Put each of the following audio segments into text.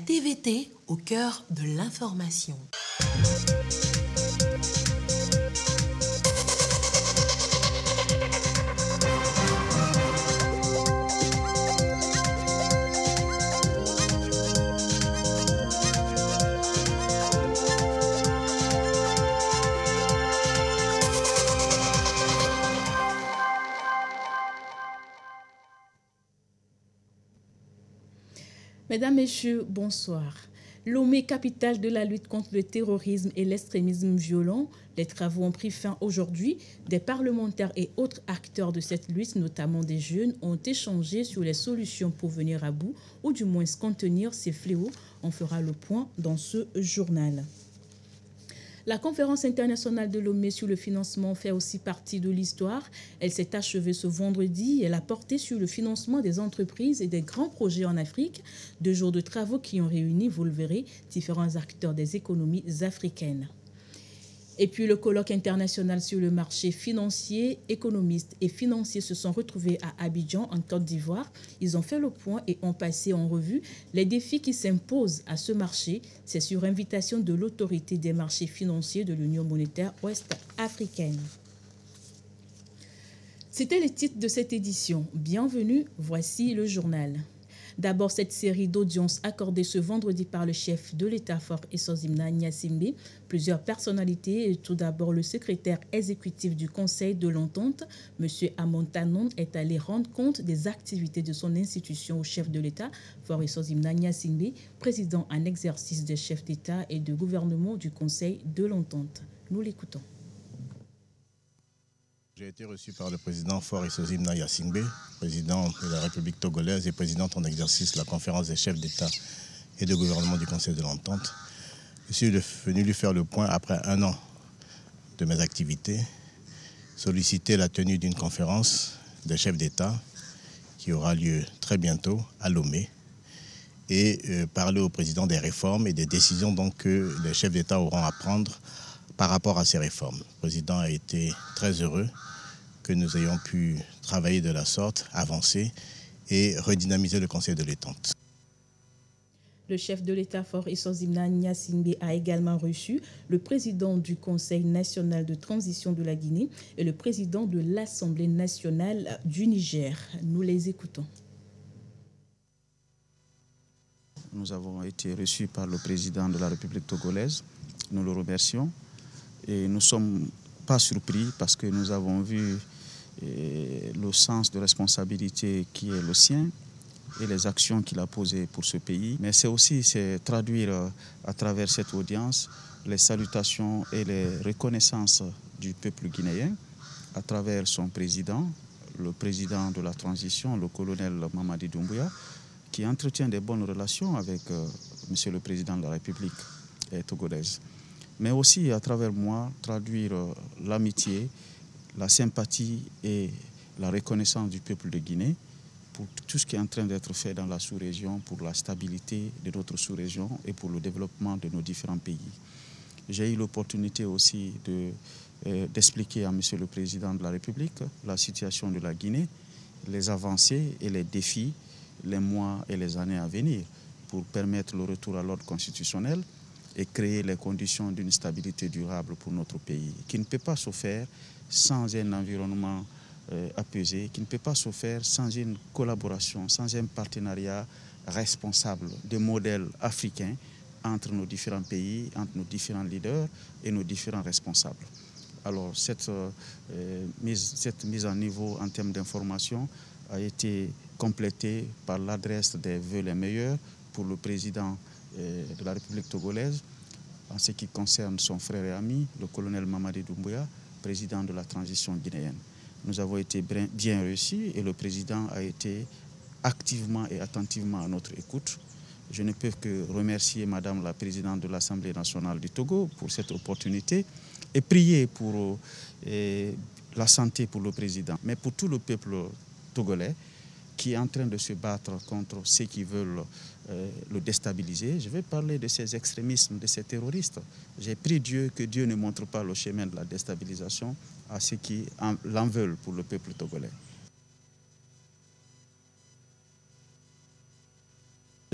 TVT au cœur de l'information. Mesdames, Messieurs, bonsoir. Lomé, capitale de la lutte contre le terrorisme et l'extrémisme violent, les travaux ont pris fin aujourd'hui. Des parlementaires et autres acteurs de cette lutte, notamment des jeunes, ont échangé sur les solutions pour venir à bout ou du moins contenir ces fléaux. On fera le point dans ce journal. La conférence internationale de Lomé sur le financement fait aussi partie de l'histoire. Elle s'est achevée ce vendredi. Elle a porté sur le financement des entreprises et des grands projets en Afrique. 2 jours de travaux qui ont réuni, vous le verrez, différents acteurs des économies africaines. Et puis le colloque international sur le marché financier, économistes et financiers se sont retrouvés à Abidjan, en Côte d'Ivoire. Ils ont fait le point et ont passé en revue les défis qui s'imposent à ce marché. C'est sur invitation de l'autorité des marchés financiers de l'Union monétaire ouest-africaine. C'était le titre de cette édition. Bienvenue, voici le journal. D'abord, cette série d'audiences accordée ce vendredi par le chef de l'État Faure Essozimna Gnassingbé. Plusieurs personnalités, tout d'abord le secrétaire exécutif du Conseil de l'Entente, M. Amon Tanon, est allé rendre compte des activités de son institution au chef de l'État, Faure Essozimna Gnassingbé, président en exercice des chefs d'État et de gouvernement du Conseil de l'Entente. Nous l'écoutons. J'ai été reçu par le président Faure Essozimna Gnassingbé, président de la République togolaise et présidente en exercice de la conférence des chefs d'État et de gouvernement du Conseil de l'Entente. Je suis venu lui faire le point après 1 an de mes activités, solliciter la tenue d'une conférence des chefs d'État qui aura lieu très bientôt à Lomé et parler au président des réformes et des décisions donc, que les chefs d'État auront à prendre par rapport à ces réformes. Le président a été très heureux que nous ayons pu travailler de la sorte, avancer et redynamiser le Conseil de l'Entente. Le chef de l'État Faure Essozimna Gnassingbé a également reçu le président du Conseil national de transition de la Guinée et le président de l'Assemblée nationale du Niger. Nous les écoutons. Nous avons été reçus par le président de la République togolaise. Nous le remercions. Et nous ne sommes pas surpris parce que nous avons vu le sens de responsabilité qui est le sien et les actions qu'il a posées pour ce pays. Mais c'est aussi traduire à travers cette audience les salutations et les reconnaissances du peuple guinéen à travers son président, le président de la transition, le colonel Mamadi Doumbouya, qui entretient des bonnes relations avec monsieur le président de la République togolaise. Mais aussi à travers moi, traduire l'amitié, la sympathie et la reconnaissance du peuple de Guinée pour tout ce qui est en train d'être fait dans la sous-région, pour la stabilité de notre sous-région et pour le développement de nos différents pays. J'ai eu l'opportunité aussi d'expliquer à monsieur le président de la République la situation de la Guinée, les avancées et les défis, les mois et les années à venir pour permettre le retour à l'ordre constitutionnel et créer les conditions d'une stabilité durable pour notre pays, qui ne peut pas se faire sans un environnement apaisé, qui ne peut pas se faire sans une collaboration, sans un partenariat responsable de modèles africains entre nos différents pays, entre nos différents leaders et nos différents responsables. Alors cette mise à niveau en termes d'information a été complétée par l'adresse des vœux les meilleurs pour le président de la République togolaise en ce qui concerne son frère et ami, le colonel Mamadi Doumbouya, président de la transition guinéenne. Nous avons été bien reçus et le président a été activement et attentivement à notre écoute. Je ne peux que remercier Madame la présidente de l'Assemblée nationale du Togo pour cette opportunité et prier pour la santé pour le président, mais pour tout le peuple togolais qui est en train de se battre contre ceux qui veulent le déstabiliser. Je vais parler de ces extrémismes, de ces terroristes. J'ai prié Dieu que Dieu ne montre pas le chemin de la déstabilisation à ceux qui l'en veulent pour le peuple togolais.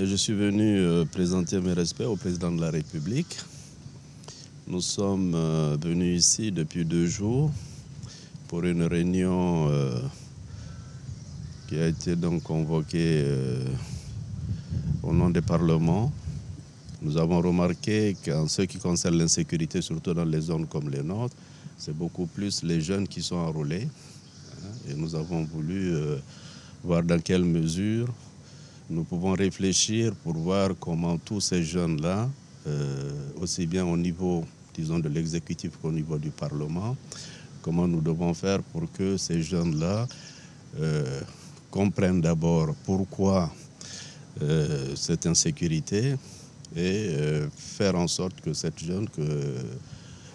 Je suis venu présenter mes respects au président de la République. Nous sommes venus ici depuis 2 jours pour une réunion qui a été donc convoquée au nom des parlements. Nous avons remarqué qu'en ce qui concerne l'insécurité, surtout dans les zones comme les nôtres, c'est beaucoup plus les jeunes qui sont enrôlés. Et nous avons voulu voir dans quelle mesure nous pouvons réfléchir pour voir comment tous ces jeunes-là, aussi bien au niveau, disons, de l'exécutif qu'au niveau du Parlement, comment nous devons faire pour que ces jeunes-là comprennent d'abord pourquoi cette insécurité et faire en sorte que cette jeune, que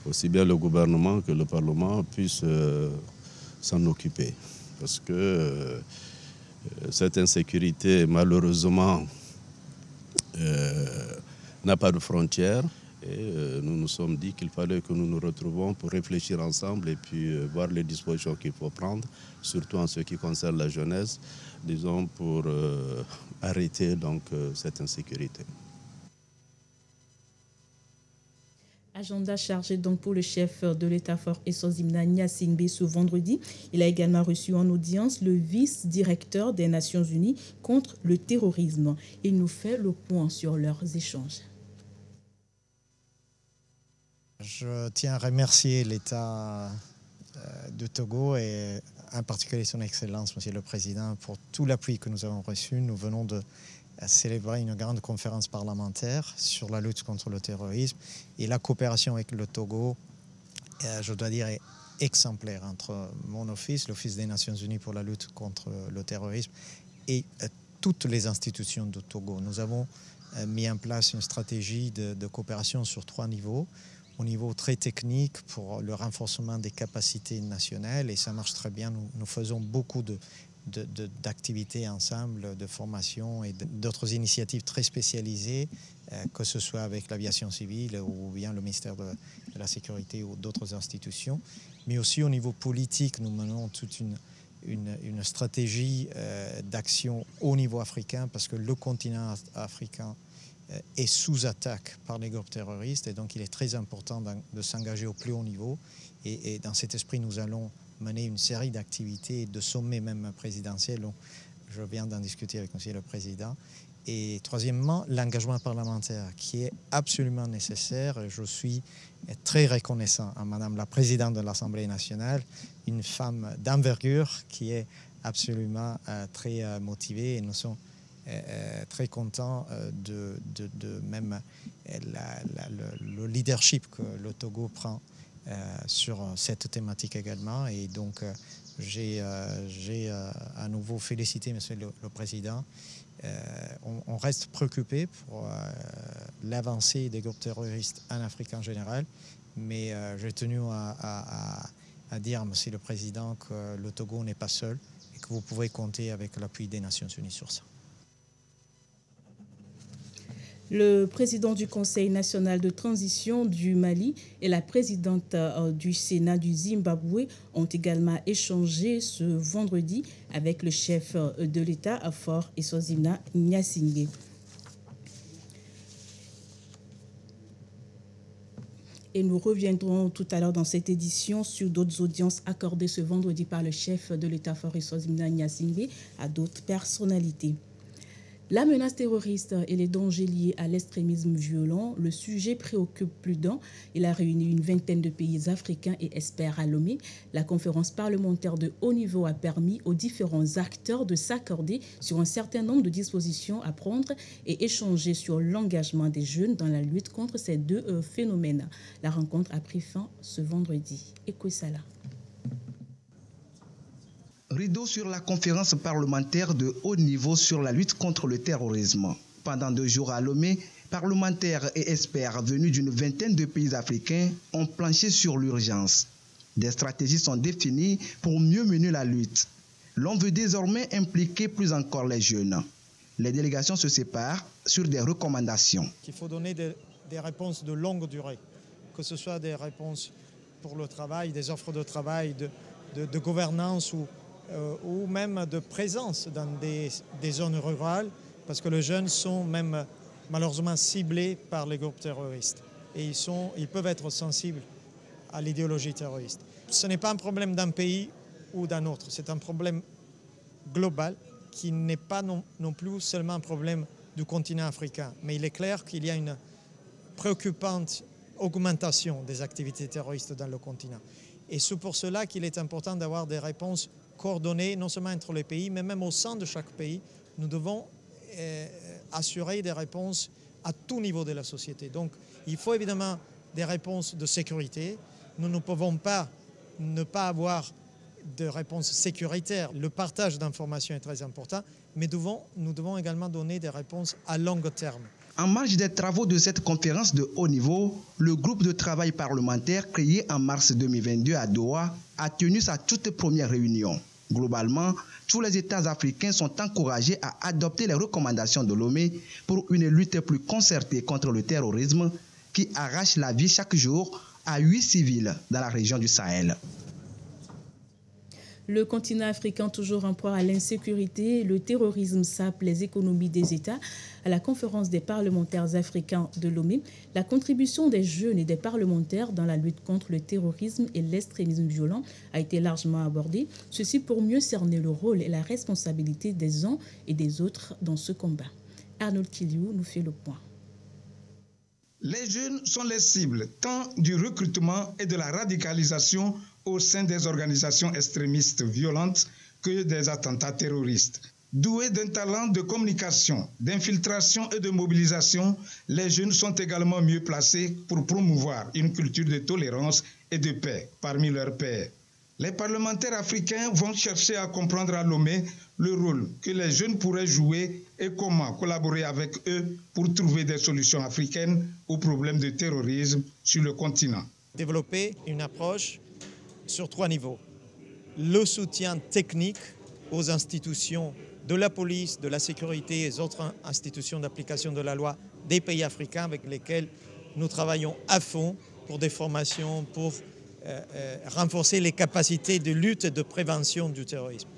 aussi bien le gouvernement que le Parlement puissent s'en occuper. Parce que cette insécurité, malheureusement, n'a pas de frontières. Et nous nous sommes dit qu'il fallait que nous nous retrouvions pour réfléchir ensemble et puis voir les dispositions qu'il faut prendre, surtout en ce qui concerne la jeunesse, disons, pour arrêter donc cette insécurité. Agenda chargé donc pour le chef de l'État-fort Eswazimna Nyasingbe ce vendredi. Il a également reçu en audience le vice-directeur des Nations Unies contre le terrorisme. Il nous fait le point sur leurs échanges. Je tiens à remercier l'État de Togo et en particulier son Excellence, Monsieur le Président, pour tout l'appui que nous avons reçu. Nous venons de célébrer une grande conférence parlementaire sur la lutte contre le terrorisme et la coopération avec le Togo, je dois dire, est exemplaire entre mon office, l'Office des Nations Unies pour la lutte contre le terrorisme, et toutes les institutions du Togo. Nous avons mis en place une stratégie de coopération sur 3 niveaux. Au niveau très technique pour le renforcement des capacités nationales, et ça marche très bien. Nous faisons beaucoup d'activités ensemble, de formation et d'autres initiatives très spécialisées, que ce soit avec l'aviation civile ou bien le ministère de la Sécurité ou d'autres institutions. Mais aussi au niveau politique, nous menons toute une stratégie d'action au niveau africain, parce que le continent africain est sous attaque par les groupes terroristes, et donc il est très important de s'engager au plus haut niveau. Et dans cet esprit, nous allons mener une série d'activités, de sommets même présidentiels. Je viens d'en discuter avec Monsieur le Président. Et troisièmement, l'engagement parlementaire qui est absolument nécessaire. Je suis très reconnaissant à Madame la Présidente de l'Assemblée nationale, une femme d'envergure qui est absolument très motivée, et nous sommes très contents de même le leadership que le Togo prend sur cette thématique également. Et donc j'ai à nouveau félicité Monsieur le Président. On reste préoccupé pour l'avancée des groupes terroristes en Afrique en général, mais j'ai tenu à dire à Monsieur le Président que le Togo n'est pas seul et que vous pouvez compter avec l'appui des Nations Unies sur ça. Le président du Conseil national de transition du Mali et la présidente du Sénat du Zimbabwe ont également échangé ce vendredi avec le chef de l'État, Fort Eswazimna Nyasingbe. Et nous reviendrons tout à l'heure dans cette édition sur d'autres audiences accordées ce vendredi par le chef de l'État, Fort Eswazimna Nyasingbe, à d'autres personnalités. La menace terroriste et les dangers liés à l'extrémisme violent, le sujet préoccupe plus d'un. Il a réuni une vingtaine de pays africains et experts à Lomé. La conférence parlementaire de haut niveau a permis aux différents acteurs de s'accorder sur un certain nombre de dispositions à prendre et échanger sur l'engagement des jeunes dans la lutte contre ces 2 phénomènes. La rencontre a pris fin ce vendredi. Ekoussala. Rideau sur la conférence parlementaire de haut niveau sur la lutte contre le terrorisme. Pendant 2 jours à Lomé, parlementaires et experts venus d'une vingtaine de pays africains ont planché sur l'urgence. Des stratégies sont définies pour mieux mener la lutte. L'on veut désormais impliquer plus encore les jeunes. Les délégations se séparent sur des recommandations. Il faut donner des réponses de longue durée, que ce soit des réponses pour le travail, des offres de travail, de gouvernance ou même de présence dans des zones rurales, parce que les jeunes sont même malheureusement ciblés par les groupes terroristes. Et ils peuvent être sensibles à l'idéologie terroriste. Ce n'est pas un problème d'un pays ou d'un autre, c'est un problème global qui n'est pas non plus seulement un problème du continent africain. Mais il est clair qu'il y a une préoccupante augmentation des activités terroristes dans le continent. Et c'est pour cela qu'il est important d'avoir des réponses coordonnées, non seulement entre les pays, mais même au sein de chaque pays. Nous devons assurer des réponses à tout niveau de la société. Donc, il faut évidemment des réponses de sécurité. Nous ne pouvons pas ne pas avoir de réponses sécuritaires. Le partage d'informations est très important, mais nous devons également donner des réponses à long terme. En marge des travaux de cette conférence de haut niveau, le groupe de travail parlementaire créé en mars 2022 à Doha a tenu sa toute première réunion. Globalement, tous les États africains sont encouragés à adopter les recommandations de Lomé pour une lutte plus concertée contre le terrorisme qui arrache la vie chaque jour à 8 civils dans la région du Sahel. Le continent africain toujours en proie à l'insécurité, le terrorisme sape les économies des États. À la conférence des parlementaires africains de Lomé, la contribution des jeunes et des parlementaires dans la lutte contre le terrorisme et l'extrémisme violent a été largement abordée. Ceci pour mieux cerner le rôle et la responsabilité des uns et des autres dans ce combat. Arnold Kiliou nous fait le point. Les jeunes sont les cibles tant du recrutement et de la radicalisation au sein des organisations extrémistes violentes que des attentats terroristes. Doués d'un talent de communication, d'infiltration et de mobilisation, les jeunes sont également mieux placés pour promouvoir une culture de tolérance et de paix parmi leurs pairs. Les parlementaires africains vont chercher à comprendre à Lomé le rôle que les jeunes pourraient jouer et comment collaborer avec eux pour trouver des solutions africaines aux problèmes de terrorisme sur le continent. Développer une approche sur 3 niveaux. Le soutien technique aux institutions de la police, de la sécurité et les autres institutions d'application de la loi des pays africains avec lesquels nous travaillons à fond pour des formations, pour renforcer les capacités de lutte et de prévention du terrorisme.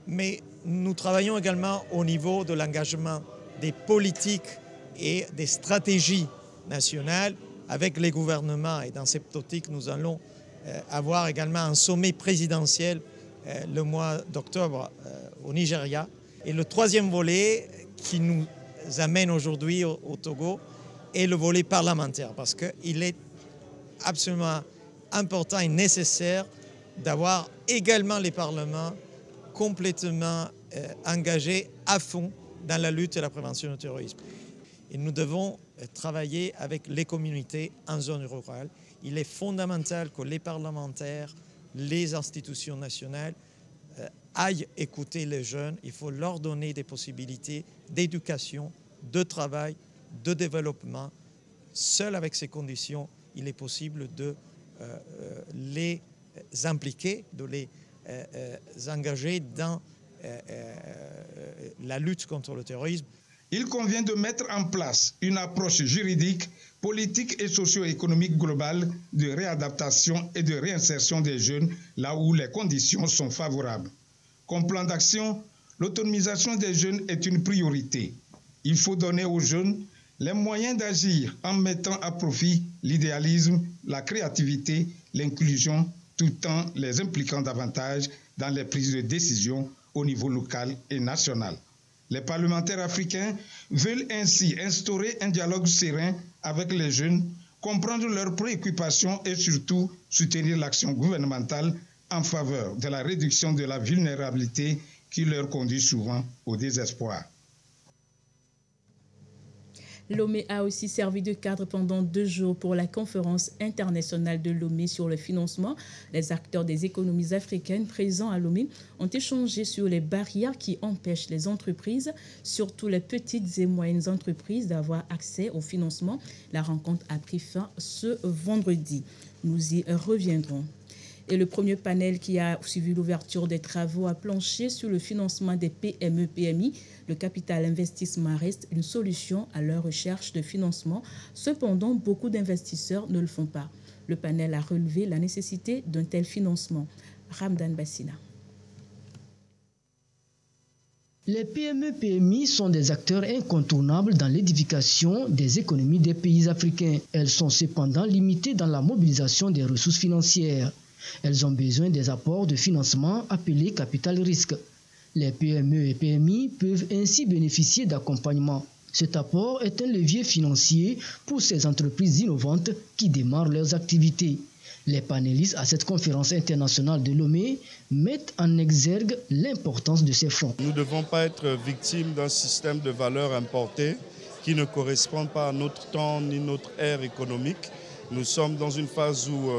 Mais nous travaillons également au niveau de l'engagement des politiques et des stratégies nationales avec les gouvernements. Et dans cette optique, nous allons avoir également un sommet présidentiel le mois d'octobre au Nigeria. Et le troisième volet qui nous amène aujourd'hui au Togo est le volet parlementaire, parce qu'il est absolument important et nécessaire d'avoir également les parlements complètement engagés à fond dans la lutte et la prévention du terrorisme. Et nous devons travailler avec les communautés en zone rurale. Il est fondamental que les parlementaires, les institutions nationales aillent écouter les jeunes. Il faut leur donner des possibilités d'éducation, de travail, de développement. Seul avec ces conditions, il est possible de les impliquer, de les engager dans la lutte contre le terrorisme. Il convient de mettre en place une approche juridique, politique et socio-économique globale de réadaptation et de réinsertion des jeunes là où les conditions sont favorables. Comme plan d'action, l'autonomisation des jeunes est une priorité. Il faut donner aux jeunes les moyens d'agir en mettant à profit l'idéalisme, la créativité, l'inclusion, tout en les impliquant davantage dans les prises de décision au niveau local et national. Les parlementaires africains veulent ainsi instaurer un dialogue serein avec les jeunes, comprendre leurs préoccupations et surtout soutenir l'action gouvernementale en faveur de la réduction de la vulnérabilité qui leur conduit souvent au désespoir. Lomé a aussi servi de cadre pendant 2 jours pour la conférence internationale de Lomé sur le financement. Les acteurs des économies africaines présents à Lomé ont échangé sur les barrières qui empêchent les entreprises, surtout les petites et moyennes entreprises, d'avoir accès au financement. La rencontre a pris fin ce vendredi. Nous y reviendrons. Et le premier panel qui a suivi l'ouverture des travaux a planché sur le financement des PME-PMI. Le capital investissement reste une solution à leur recherche de financement. Cependant, beaucoup d'investisseurs ne le font pas. Le panel a relevé la nécessité d'un tel financement. Ramdan Bassina. Les PME-PMI sont des acteurs incontournables dans l'édification des économies des pays africains. Elles sont cependant limitées dans la mobilisation des ressources financières. Elles ont besoin des apports de financement appelés capital risque. Les PME et PMI peuvent ainsi bénéficier d'accompagnement. Cet apport est un levier financier pour ces entreprises innovantes qui démarrent leurs activités. Les panélistes à cette conférence internationale de Lomé mettent en exergue l'importance de ces fonds. Nous ne devons pas être victimes d'un système de valeurs importées qui ne correspond pas à notre temps ni notre ère économique. Nous sommes dans une phase où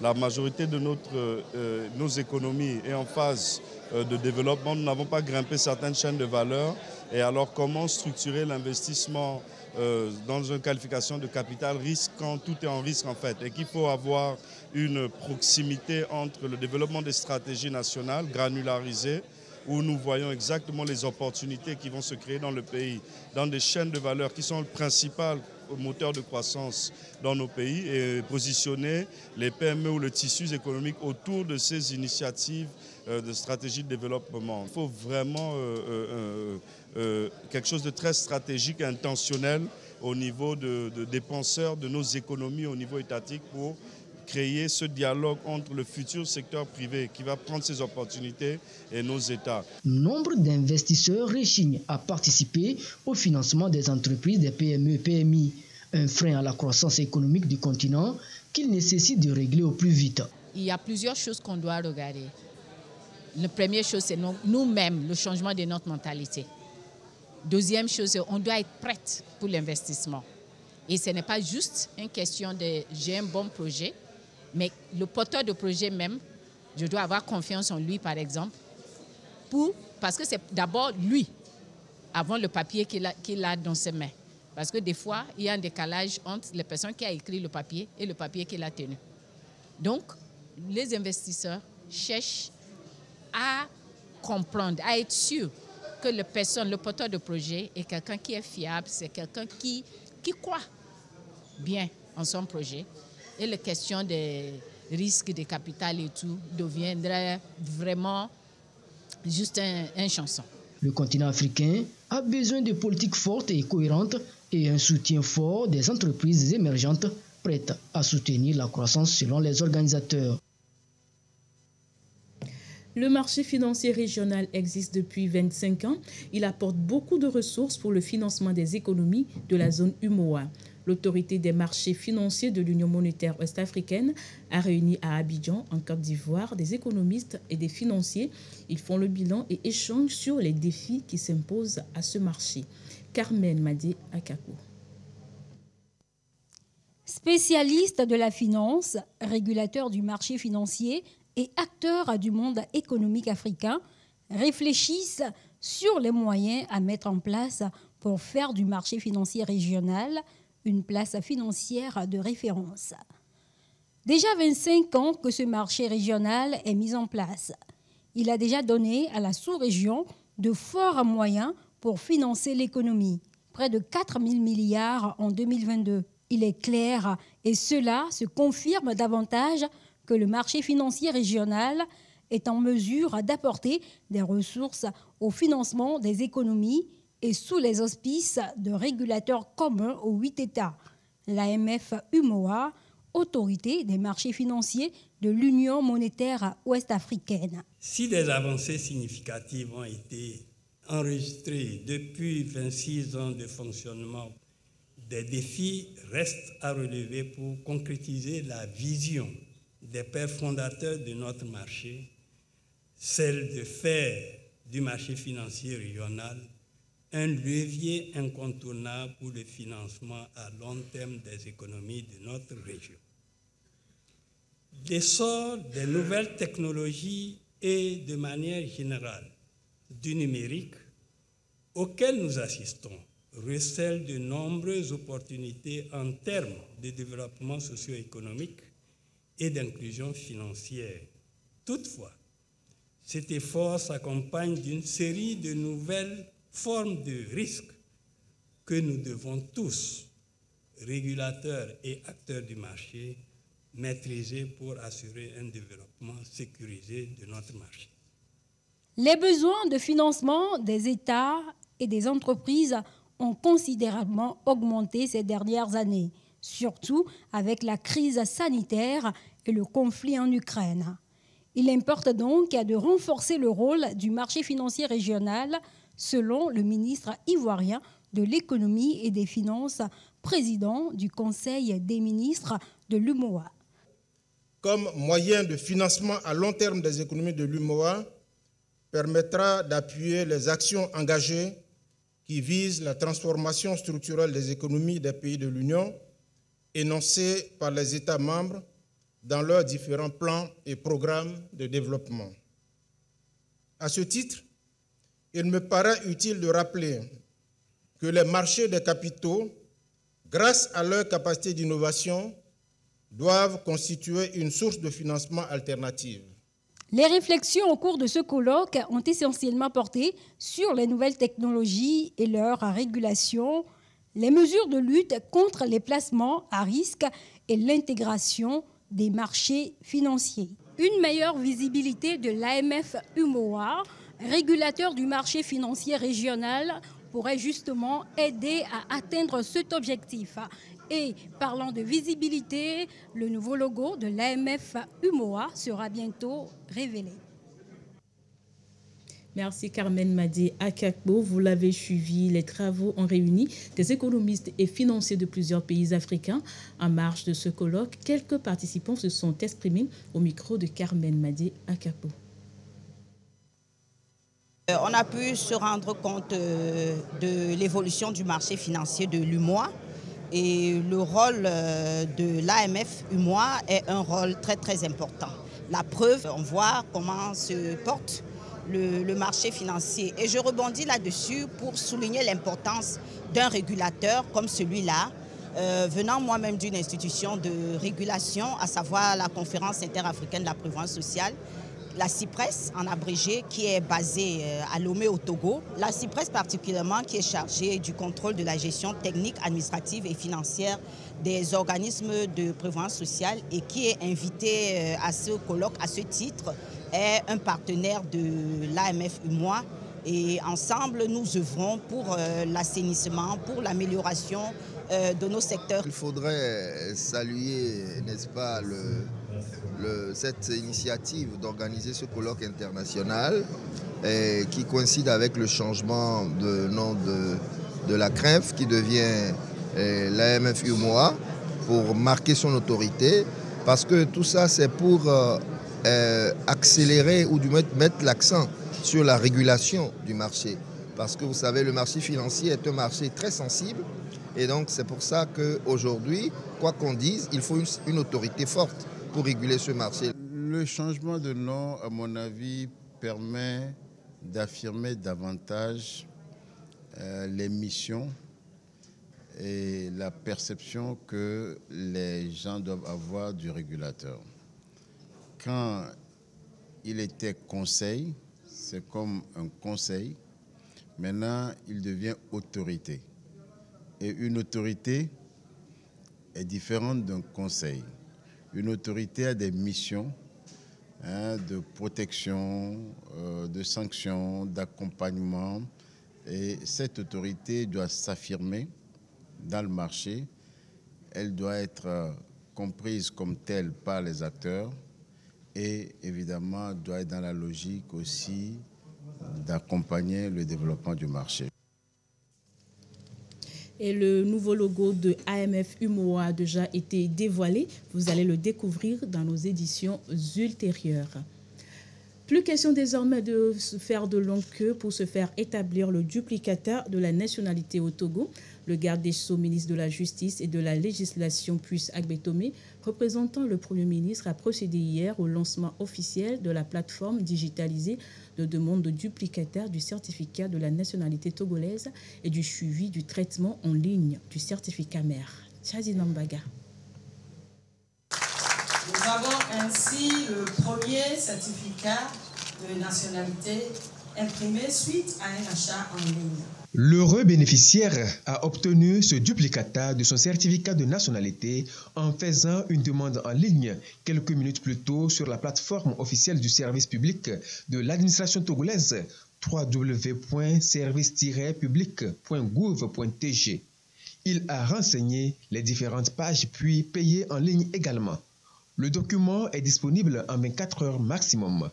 la majorité de nos économies est en phase de développement. Nous n'avons pas grimpé certaines chaînes de valeur. Et alors comment structurer l'investissement dans une qualification de capital risque quand tout est en risque en fait, et qu'il faut avoir une proximité entre le développement des stratégies nationales granularisées où nous voyons exactement les opportunités qui vont se créer dans le pays, dans des chaînes de valeur qui sont le principal moteur de croissance dans nos pays, et positionner les PME ou le tissu économique autour de ces initiatives de stratégie de développement. Il faut vraiment quelque chose de très stratégique et intentionnel au niveau des penseurs de nos économies au niveau étatique pour créer ce dialogue entre le futur secteur privé qui va prendre ses opportunités et nos États. Nombre d'investisseurs rechignent à participer au financement des entreprises des PME-PMI, un frein à la croissance économique du continent qu'il nécessite de régler au plus vite. Il y a plusieurs choses qu'on doit regarder. La première chose, c'est nous-mêmes, le changement de notre mentalité. Deuxième chose, c'est qu'on doit être prête pour l'investissement. Et ce n'est pas juste une question de j'ai un bon projet, mais le porteur de projet même, je dois avoir confiance en lui, par exemple, parce que c'est d'abord lui, avant le papier qu'il a dans ses mains. Parce que des fois, il y a un décalage entre les personnes qui ont écrit le papier et le papier qu'il a tenu. Donc, les investisseurs cherchent à comprendre, à être sûr que le porteur de projet est quelqu'un qui est fiable, c'est quelqu'un qui croit bien en son projet. Et la question des risques de capital et tout deviendrait vraiment juste un chanson. Le continent africain a besoin de politiques fortes et cohérentes et un soutien fort des entreprises émergentes prêtes à soutenir la croissance selon les organisateurs. Le marché financier régional existe depuis 25 ans. Il apporte beaucoup de ressources pour le financement des économies de la zone UMOA. L'autorité des marchés financiers de l'Union monétaire ouest-africaine a réuni à Abidjan, en Côte d'Ivoire, des économistes et des financiers. Ils font le bilan et échangent sur les défis qui s'imposent à ce marché. Carmen Madé Akako. Spécialiste de la finance, régulateur du marché financier et acteurs du monde économique africain, réfléchissent sur les moyens à mettre en place pour faire du marché financier régional une place financière de référence. Déjà 25 ans que ce marché régional est mis en place. Il a déjà donné à la sous-région de forts moyens pour financer l'économie, près de 4 000 milliards en 2022. Il est clair, et cela se confirme davantage, que le marché financier régional est en mesure d'apporter des ressources au financement des économies et sous les auspices de régulateurs communs aux 8 États, l'AMF UMOA, autorité des marchés financiers de l'Union monétaire ouest-africaine. Si des avancées significatives ont été enregistrées depuis 26 ans de fonctionnement, des défis restent à relever pour concrétiser la vision des pères fondateurs de notre marché, celle de faire du marché financier régional un levier incontournable pour le financement à long terme des économies de notre région. L'essor des nouvelles technologies et, de manière générale, du numérique, auquel nous assistons, recèle de nombreuses opportunités en termes de développement socio-économique et d'inclusion financière. Toutefois, cet effort s'accompagne d'une série de nouvelles formes de risques que nous devons tous, régulateurs et acteurs du marché, maîtriser pour assurer un développement sécurisé de notre marché. Les besoins de financement des États et des entreprises ont considérablement augmenté ces dernières années, surtout avec la crise sanitaire et le conflit en Ukraine. Il importe donc de renforcer le rôle du marché financier régional, selon le ministre ivoirien de l'économie et des finances, président du Conseil des ministres de l'UMOA. Comme moyen de financement à long terme des économies de l'UMOA, permettra d'appuyer les actions engagées qui visent la transformation structurelle des économies des pays de l'Union, énoncées par les États membres dans leurs différents plans et programmes de développement. À ce titre, il me paraît utile de rappeler que les marchés des capitaux, grâce à leur capacité d'innovation, doivent constituer une source de financement alternative. Les réflexions au cours de ce colloque ont essentiellement porté sur les nouvelles technologies et leur régulation, les mesures de lutte contre les placements à risque et l'intégration des marchés financiers. Une meilleure visibilité de l'AMF-UMOA, régulateur du marché financier régional, pourrait justement aider à atteindre cet objectif. Et parlant de visibilité, le nouveau logo de l'AMF-UMOA sera bientôt révélé. Merci Carmen Madé Akakbo. Vous l'avez suivi, les travaux ont réuni des économistes et financiers de plusieurs pays africains. En marge de ce colloque, quelques participants se sont exprimés au micro de Carmen Madé Akakbo. On a pu se rendre compte de l'évolution du marché financier de l'UMOA. Et le rôle de l'AMF-UMOA est un rôle très très important. La preuve, on voit comment se porte le marché financier. Et je rebondis là-dessus pour souligner l'importance d'un régulateur comme celui-là, venant moi-même d'une institution de régulation, à savoir la Conférence interafricaine de la prévoyance sociale, la CIPRES en abrégé, qui est basée à Lomé au Togo. La CIPRES particulièrement qui est chargée du contrôle de la gestion technique, administrative et financière des organismes de prévoyance sociale et qui est invitée à ce colloque à ce titre, est un partenaire de l'AMF-UMOA. Et ensemble, nous œuvrons pour l'assainissement, pour l'amélioration de nos secteurs. Il faudrait saluer, n'est-ce pas, cette initiative d'organiser ce colloque international qui coïncide avec le changement de nom de la CREF qui devient l'AMF-UMOA pour marquer son autorité, parce que tout ça c'est pour accélérer ou du mettre l'accent sur la régulation du marché. Parce que vous savez, le marché financier est un marché très sensible et donc c'est pour ça qu'aujourd'hui, quoi qu'on dise, il faut une autorité forte pour réguler ce marché. Le changement de nom, à mon avis, permet d'affirmer davantage les missions et la perception que les gens doivent avoir du régulateur. Quand il était conseil, c'est comme un conseil. Maintenant, il devient autorité. Et une autorité est différente d'un conseil. Une autorité a des missions de protection, de sanctions, d'accompagnement. Et cette autorité doit s'affirmer dans le marché. Elle doit être comprise comme telle par les acteurs et évidemment doit être dans la logique aussi d'accompagner le développement du marché. Et le nouveau logo de AMF-UMOA a déjà été dévoilé. Vous allez le découvrir dans nos éditions ultérieures. Plus question désormais de se faire de longue queue pour se faire établir le duplicataire de la nationalité au Togo. Le garde des Sceaux, ministre de la Justice et de la Législation, Puce Agbetome, représentant le Premier ministre, a procédé hier au lancement officiel de la plateforme digitalisée de demande de duplicataire du certificat de la nationalité togolaise et du suivi du traitement en ligne du certificat mère. Tchazi Nambaga. Nous avons ainsi le premier certificat de nationalité imprimé suite à un achat en ligne. L'heureux bénéficiaire a obtenu ce duplicata de son certificat de nationalité en faisant une demande en ligne quelques minutes plus tôt sur la plateforme officielle du service public de l'administration togolaise www.service-public.gouv.tg. Il a renseigné les différentes pages puis payé en ligne également. Le document est disponible en 24 heures maximum.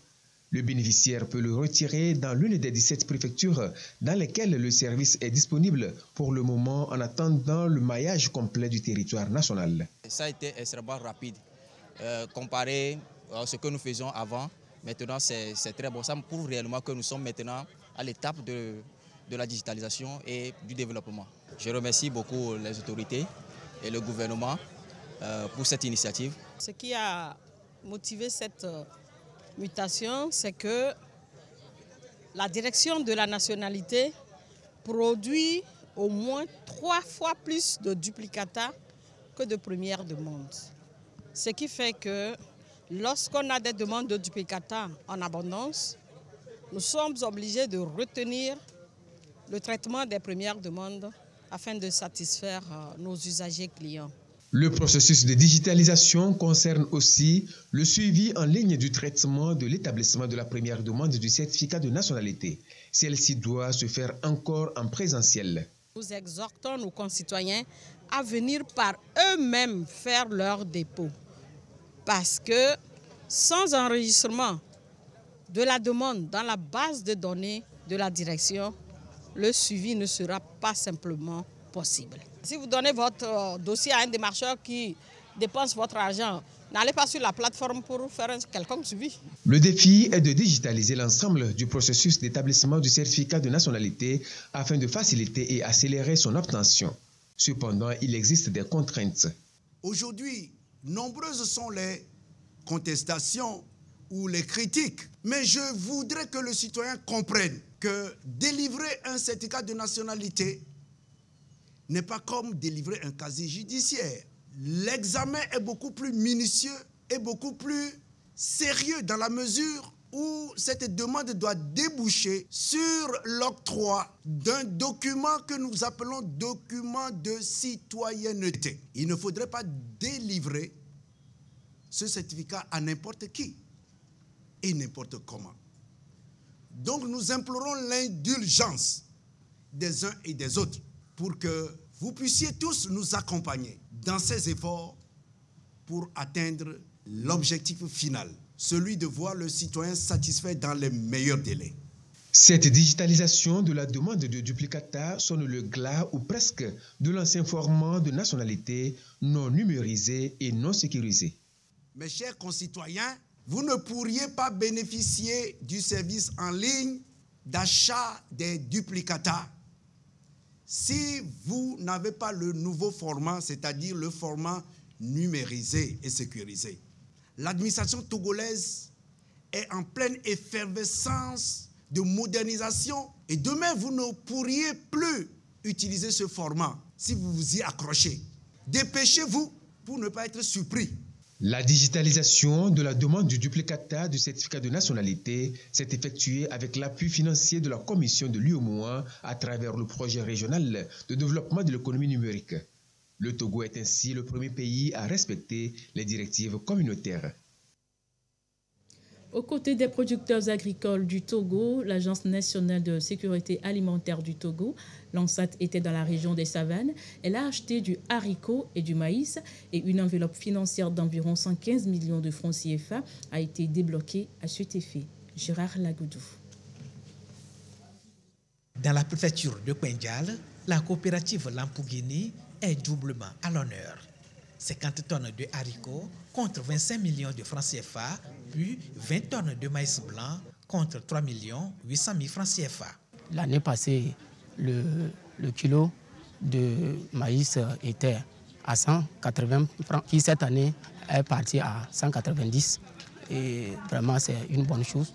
Le bénéficiaire peut le retirer dans l'une des 17 préfectures dans lesquelles le service est disponible pour le moment en attendant le maillage complet du territoire national. Ça a été extrêmement rapide. Comparé à ce que nous faisions avant, maintenant c'est très bon. Ça me prouve réellement que nous sommes maintenant à l'étape de la digitalisation et du développement. Je remercie beaucoup les autorités et le gouvernement pour cette initiative. Ce qui a motivé cette mutation, c'est que la direction de la nationalité produit au moins 3 fois plus de duplicata que de premières demandes. Ce qui fait que lorsqu'on a des demandes de duplicata en abondance, nous sommes obligés de retenir le traitement des premières demandes afin de satisfaire nos usagers clients. Le processus de digitalisation concerne aussi le suivi en ligne du traitement de l'établissement de la première demande du certificat de nationalité. Celle-ci doit se faire encore en présentiel. Nous exhortons nos concitoyens à venir par eux-mêmes faire leur dépôt. Parce que sans enregistrement de la demande dans la base de données de la direction, le suivi ne sera pas simplement possible. Si vous donnez votre dossier à un démarcheur qui dépense votre argent, n'allez pas sur la plateforme pour faire un quelconque suivi. Le défi est de digitaliser l'ensemble du processus d'établissement du certificat de nationalité afin de faciliter et accélérer son obtention. Cependant, il existe des contraintes. Aujourd'hui, nombreuses sont les contestations ou les critiques, mais je voudrais que le citoyen comprenne que délivrer un certificat de nationalité n'est pas comme délivrer un casier judiciaire. L'examen est beaucoup plus minutieux et beaucoup plus sérieux dans la mesure où cette demande doit déboucher sur l'octroi d'un document que nous appelons document de citoyenneté. Il ne faudrait pas délivrer ce certificat à n'importe qui et n'importe comment. Donc nous implorons l'indulgence des uns et des autres pour que vous puissiez tous nous accompagner dans ces efforts pour atteindre l'objectif final, celui de voir le citoyen satisfait dans les meilleurs délais. Cette digitalisation de la demande de duplicata sonne le glas ou presque de l'ancien format de nationalité non numérisé et non sécurisé. Mes chers concitoyens, vous ne pourriez pas bénéficier du service en ligne d'achat des duplicata si vous n'avez pas le nouveau format, c'est-à-dire le format numérisé et sécurisé. L'administration togolaise est en pleine effervescence de modernisation et demain, vous ne pourriez plus utiliser ce format si vous vous y accrochez. Dépêchez-vous pour ne pas être surpris. La digitalisation de la demande du duplicata du certificat de nationalité s'est effectuée avec l'appui financier de la Commission de l'UEMOA à travers le projet régional de développement de l'économie numérique. Le Togo est ainsi le premier pays à respecter les directives communautaires. Aux côtés des producteurs agricoles du Togo, l'Agence nationale de sécurité alimentaire du Togo, l'ANSAT, était dans la région des Savanes. Elle a acheté du haricot et du maïs et une enveloppe financière d'environ 115 millions de francs CFA a été débloquée à cet effet. Gérard Lagoudou. Dans la préfecture de Pendjal, la coopérative Lampougini est doublement à l'honneur. 50 tonnes de haricots contre 25 millions de francs CFA, puis 20 tonnes de maïs blanc contre 3 800 000 francs CFA. L'année passée, le kilo de maïs était à 180 francs, qui cette année est parti à 190. Et vraiment, c'est une bonne chose.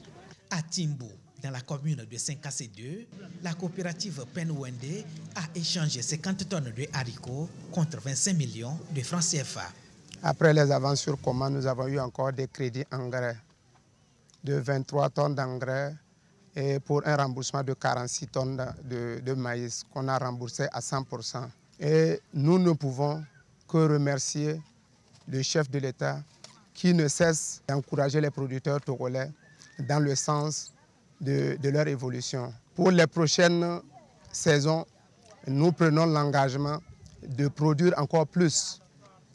À Timbo, dans la commune de Saint-Cassé-2, la coopérative Penwende a échangé 50 tonnes de haricots contre 25 millions de francs CFA. Après les avances sur commande, nous avons eu encore des crédits engrais de 23 tonnes d'engrais et pour un remboursement de 46 tonnes de maïs qu'on a remboursé à 100%. Et nous ne pouvons que remercier le chef de l'État qui ne cesse d'encourager les producteurs togolais dans le sens de leur évolution. Pour les prochaines saisons, nous prenons l'engagement de produire encore plus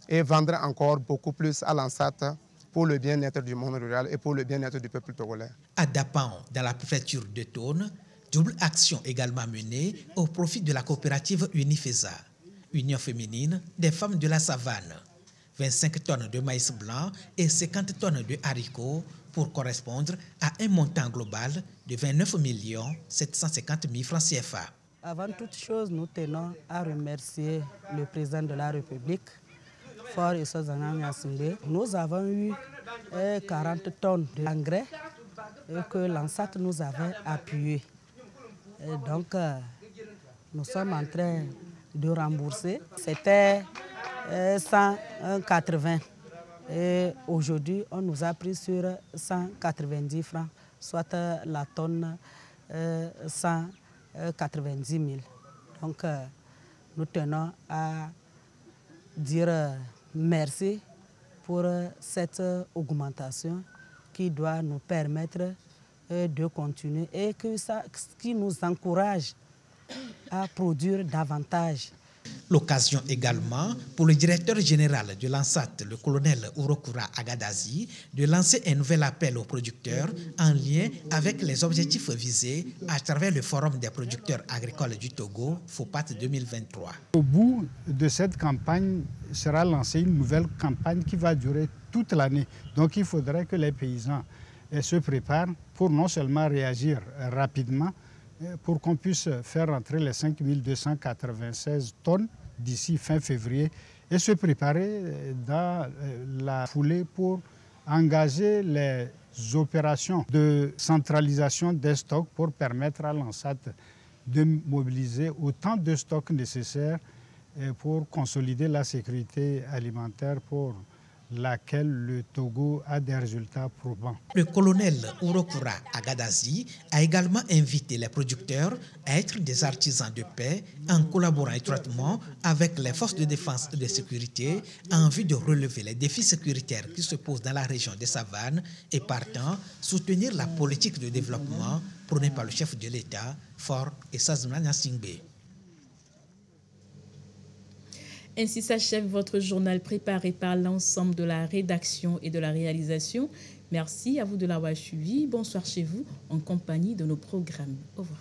et vendre encore beaucoup plus à l'ANSAT pour le bien-être du monde rural et pour le bien-être du peuple togolais. À Dapan, dans la préfecture de Tone, double action également menée au profit de la coopérative Unifesa, Union féminine des femmes de la savane. 25 tonnes de maïs blanc et 50 tonnes de haricots pour correspondre à un montant global de 29 750 000 francs CFA. Avant toute chose, nous tenons à remercier le président de la République, Faure Issou-Nzana Gnassingbé. Nous avons eu 40 tonnes d'engrais que l'ANSAT nous avait appuyé. Et donc, nous sommes en train de rembourser. C'était 180. Et aujourd'hui, on nous a pris sur 190 francs, soit la tonne 190 000. Donc, nous tenons à dire merci pour cette augmentation qui doit nous permettre de continuer et qui nous encourage à produire davantage. L'occasion également pour le directeur général de l'ANSAT, le colonel Urokura Agadazi, de lancer un nouvel appel aux producteurs en lien avec les objectifs visés à travers le Forum des producteurs agricoles du Togo, FOPAT 2023. Au bout de cette campagne sera lancée une nouvelle campagne qui va durer toute l'année. Donc il faudrait que les paysans se préparent pour non seulement réagir rapidement, pour qu'on puisse faire rentrer les 5 296 tonnes d'ici fin février et se préparer dans la foulée pour engager les opérations de centralisation des stocks pour permettre à l'ANSAT de mobiliser autant de stocks nécessaires pour consolider la sécurité alimentaire pour laquelle le Togo a des résultats probants. Le colonel Urokura Agadazi a également invité les producteurs à être des artisans de paix en collaborant étroitement avec les forces de défense et de sécurité en vue de relever les défis sécuritaires qui se posent dans la région des savanes et partant soutenir la politique de développement prônée par le chef de l'État, Faure Issou-Nzana Gnassingbé. Ainsi s'achève votre journal préparé par l'ensemble de la rédaction et de la réalisation. Merci à vous de l'avoir suivi. Bonsoir chez vous en compagnie de nos programmes. Au revoir.